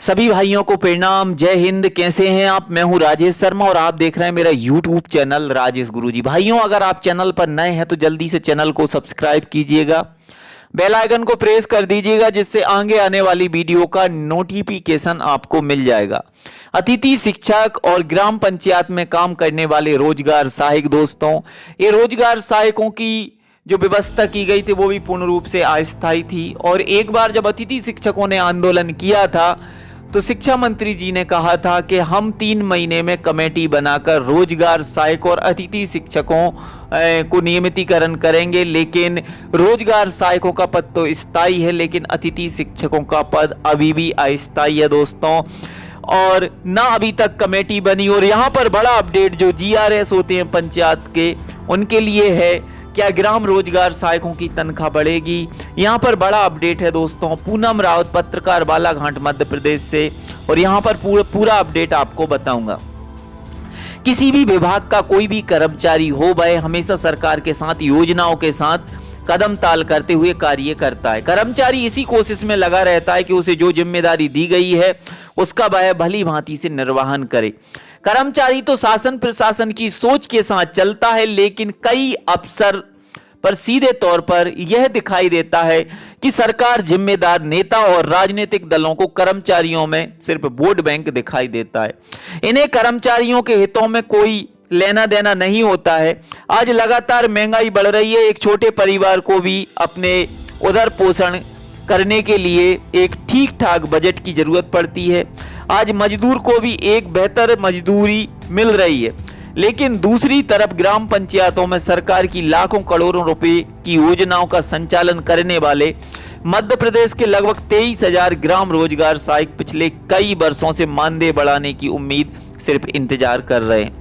सभी भाइयों को प्रणाम। जय हिंद। कैसे हैं आप? मैं हूं राजेश शर्मा और आप देख रहे हैं मेरा YouTube चैनल राजेश गुरुजी। भाइयों, अगर आप चैनल पर नए हैं तो जल्दी से चैनल को सब्सक्राइब कीजिएगा, बेल आइकन को प्रेस कर दीजिएगा, जिससे आगे आने वाली वीडियो का नोटिफिकेशन आपको मिल जाएगा। अतिथि शिक्षक और ग्राम पंचायत में काम करने वाले रोजगार सहायक दोस्तों, ये रोजगार सहायकों की जो व्यवस्था की गई थी वो भी पूर्ण रूप से अस्थायी थी। और एक बार जब अतिथि शिक्षकों ने आंदोलन किया था तो शिक्षा मंत्री जी ने कहा था कि हम 3 महीने में कमेटी बनाकर रोजगार सहायक और अतिथि शिक्षकों को नियमितीकरण करेंगे। लेकिन रोजगार सहायकों का पद तो स्थायी है, लेकिन अतिथि शिक्षकों का पद अभी भी अस्थायी है दोस्तों, और ना अभी तक कमेटी बनी। और यहाँ पर बड़ा अपडेट जो GRS होते हैं पंचायत के, उनके लिए है, क्या ग्राम रोजगार सहायकों की तनख्वाह बढ़ेगी? यहाँ पर बड़ा अपडेट है दोस्तों। पूनम रावत, पत्रकार, बालाघाट मध्य प्रदेश से, और यहाँ पर पूरा अपडेट आपको बताऊंगा। किसी भी विभाग का कोई भी कर्मचारी हो, वह हमेशा सरकार के साथ, योजनाओं के साथ कदम ताल करते हुए कार्य करता है। कर्मचारी इसी कोशिश में लगा रहता है कि उसे जो जिम्मेदारी दी गई है उसका वह भली भांति से निर्वहन करे। कर्मचारी तो शासन प्रशासन की सोच के साथ चलता है, लेकिन कई अफसर पर सीधे तौर पर यह दिखाई देता है कि सरकार जिम्मेदार नेता और राजनीतिक दलों को कर्मचारियों में सिर्फ वोट बैंक दिखाई देता है। इन्हें कर्मचारियों के हितों में कोई लेना देना नहीं होता है। आज लगातार महंगाई बढ़ रही है। एक छोटे परिवार को भी अपने उदर पोषण करने के लिए एक ठीक ठाक बजट की जरूरत पड़ती है। आज मजदूर को भी एक बेहतर मजदूरी मिल रही है, लेकिन दूसरी तरफ ग्राम पंचायतों में सरकार की लाखों करोड़ों रुपए की योजनाओं का संचालन करने वाले मध्य प्रदेश के लगभग 23,000 ग्राम रोजगार सहायक पिछले कई वर्षों से मानदेय बढ़ाने की उम्मीद सिर्फ इंतजार कर रहे हैं।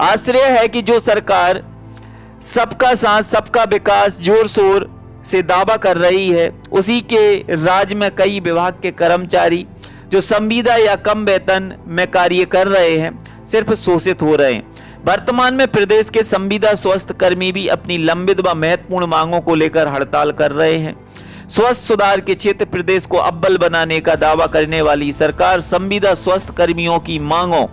आश्चर्य है कि जो सरकार सबका साथ सबका विकास जोर शोर से दावा कर रही है, उसी के राज्य में कई विभाग के कर्मचारी जो संविदा या कम वेतन में कार्य कर रहे हैं सिर्फ शोषित हो रहे हैं। वर्तमान में प्रदेश के संविदा स्वास्थ्य कर्मी भी अपनी लंबित व महत्वपूर्ण मांगों को लेकर हड़ताल कर रहे हैं। स्वास्थ्य सुधार के क्षेत्र प्रदेश को अव्वल बनाने का दावा करने वाली सरकार संविदा स्वास्थ्य कर्मियों की मांगों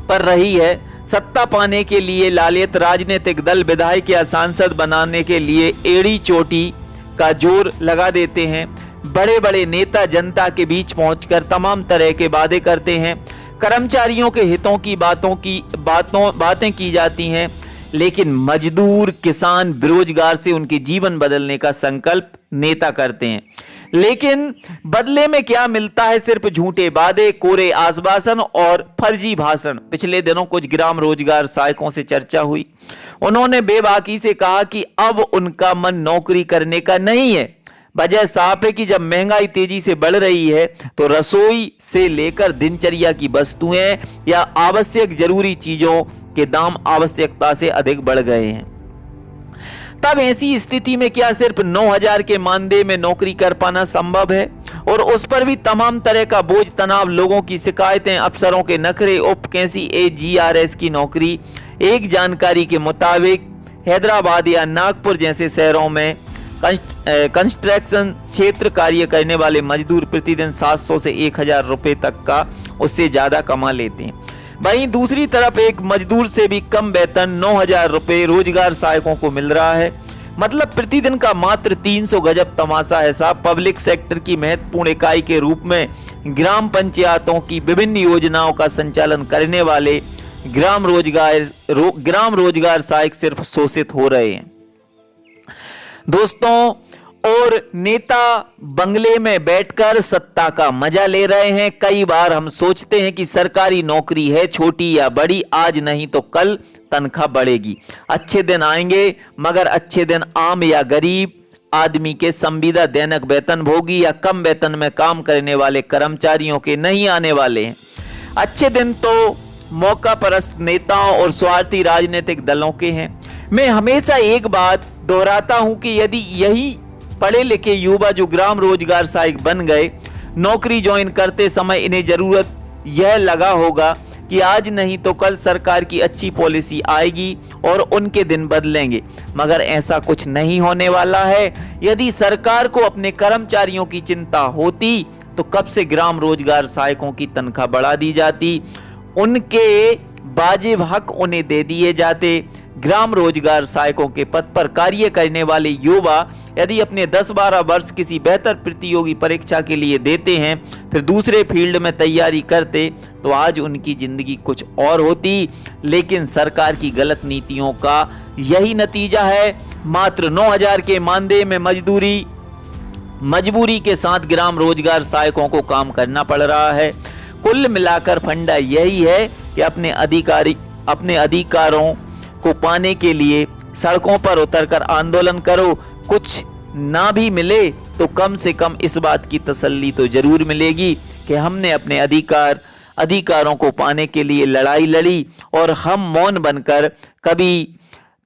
पर रही है। सत्ता पाने के लिए लालित राजनीतिक दल विधायक या सांसद बनाने के लिए एड़ी चोटी का जोर लगा देते हैं। बड़े बड़े नेता जनता के बीच पहुंचकर तमाम तरह के वादे करते हैं। कर्मचारियों के हितों की बातें की जाती हैं, लेकिन मजदूर, किसान, बेरोजगार से उनके जीवन बदलने का संकल्प नेता करते हैं। लेकिन बदले में क्या मिलता है? सिर्फ झूठे वादे, कोरे आश्वासन और फर्जी भाषण। पिछले दिनों कुछ ग्राम रोजगार सहायकों से चर्चा हुई। उन्होंने बेबाकी से कहा कि अब उनका मन नौकरी करने का नहीं है। वजह साफ है कि जब महंगाई तेजी से बढ़ रही है तो रसोई से लेकर दिनचर्या की वस्तुएं या आवश्यक जरूरी चीजों के दाम आवश्यकता से अधिक बढ़ गए हैं। तब ऐसी स्थिति में क्या सिर्फ 9,000 के मानदेय में नौकरी कर पाना संभव है? और उस पर भी तमाम तरह का बोझ, तनाव, लोगों की शिकायतें, अफसरों के नखरे। कैसी GRS की नौकरी? एक जानकारी के मुताबिक हैदराबाद या नागपुर जैसे शहरों में कंस्ट्रक्शन क्षेत्र कार्य करने वाले मजदूर प्रतिदिन 700 से 1,000 रुपए तक का उससे ज्यादा कमा लेते हैं। वहीं दूसरी तरफ एक मजदूर से भी कम वेतन 9,000 रुपए रोजगार सहायकों को मिल रहा है। मतलब प्रतिदिन का मात्र 300 गजब तमाशा है साहब। पब्लिक सेक्टर की महत्वपूर्ण इकाई के रूप में ग्राम पंचायतों की विभिन्न योजनाओं का संचालन करने वाले ग्राम रोजगार सहायक सिर्फ शोषित हो रहे हैं दोस्तों। और नेता बंगले में बैठकर सत्ता का मजा ले रहे हैं। कई बार हम सोचते हैं कि सरकारी नौकरी है छोटी या बड़ी, आज नहीं तो कल तनख्वाह बढ़ेगी। अच्छे दिन आएंगे, मगर अच्छे दिन आम या गरीब आदमी के संविदा दैनिक वेतन भोगी या कम वेतन में काम करने वाले कर्मचारियों के नहीं आने वाले हैं। अच्छे दिन तो मौका परस्त नेताओं और स्वार्थी राजनीतिक दलों के हैं। मैं हमेशा एक बात दोहराता हूं कि यदि यही पढ़े लिखे युवा जो ग्राम रोजगार सहायक बन गए, नौकरी ज्वाइन करते समय इन्हें जरूरत यह लगा होगा कि आज नहीं तो कल सरकार की अच्छी पॉलिसी आएगी और उनके दिन बदलेंगे, मगर ऐसा कुछ नहीं होने वाला है। यदि सरकार को अपने कर्मचारियों की चिंता होती तो कब से ग्राम रोजगार सहायकों की तनख्वाह बढ़ा दी जाती, उनके वाजिब हक उन्हें दे दिए जाते। ग्राम रोजगार सहायकों के पद पर कार्य करने वाले युवा यदि अपने 10-12 वर्ष किसी बेहतर प्रतियोगी परीक्षा के लिए देते हैं, फिर दूसरे फील्ड में तैयारी करते, तो आज उनकी जिंदगी कुछ और होती। लेकिन सरकार की गलत नीतियों का यही नतीजा है। मात्र 9,000 के मानदेय में मजबूरी के साथ ग्राम रोजगार सहायकों को काम करना पड़ रहा है। कुल मिलाकर फंडा यही है कि अपने अधिकारों को पाने के लिए सड़कों पर उतरकर आंदोलन करो। कुछ ना भी मिले तो कम से कम इस बात की तसल्ली तो जरूर मिलेगी कि हमने अपने अधिकारों को पाने के लिए लड़ाई लड़ी और हम मौन बनकर कभी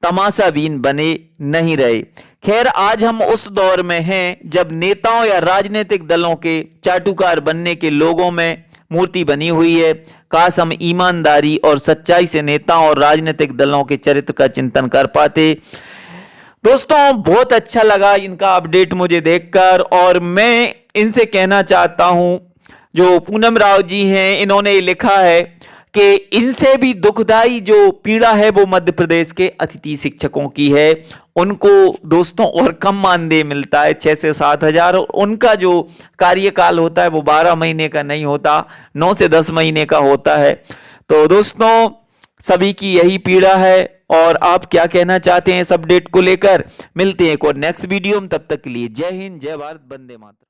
तमाशाबीन बने नहीं रहे। खैर, आज हम उस दौर में हैं जब नेताओं या राजनीतिक दलों के चाटुकार बनने के लोगों में मूर्ति बनी हुई है। काश हम ईमानदारी और सच्चाई से नेताओं और राजनीतिक दलों के चरित्र का चिंतन कर पाते। दोस्तों, बहुत अच्छा लगा इनका अपडेट मुझे देखकर, और मैं इनसे कहना चाहता हूं, जो पूनम राव जी हैं, इन्होंने लिखा है कि इनसे भी दुखदाई जो पीड़ा है वो मध्य प्रदेश के अतिथि शिक्षकों की है। उनको दोस्तों और कम मानदेय मिलता है, 6 से 7 हजार, और उनका जो कार्यकाल होता है वो 12 महीने का नहीं होता, 9 से 10 महीने का होता है। तो दोस्तों, सभी की यही पीड़ा है, और आप क्या कहना चाहते हैं इस अपडेट को लेकर? मिलते हैं एक और नेक्स्ट वीडियो में, तब तक के लिए जय हिंद, जय भारत, वंदे मातरम।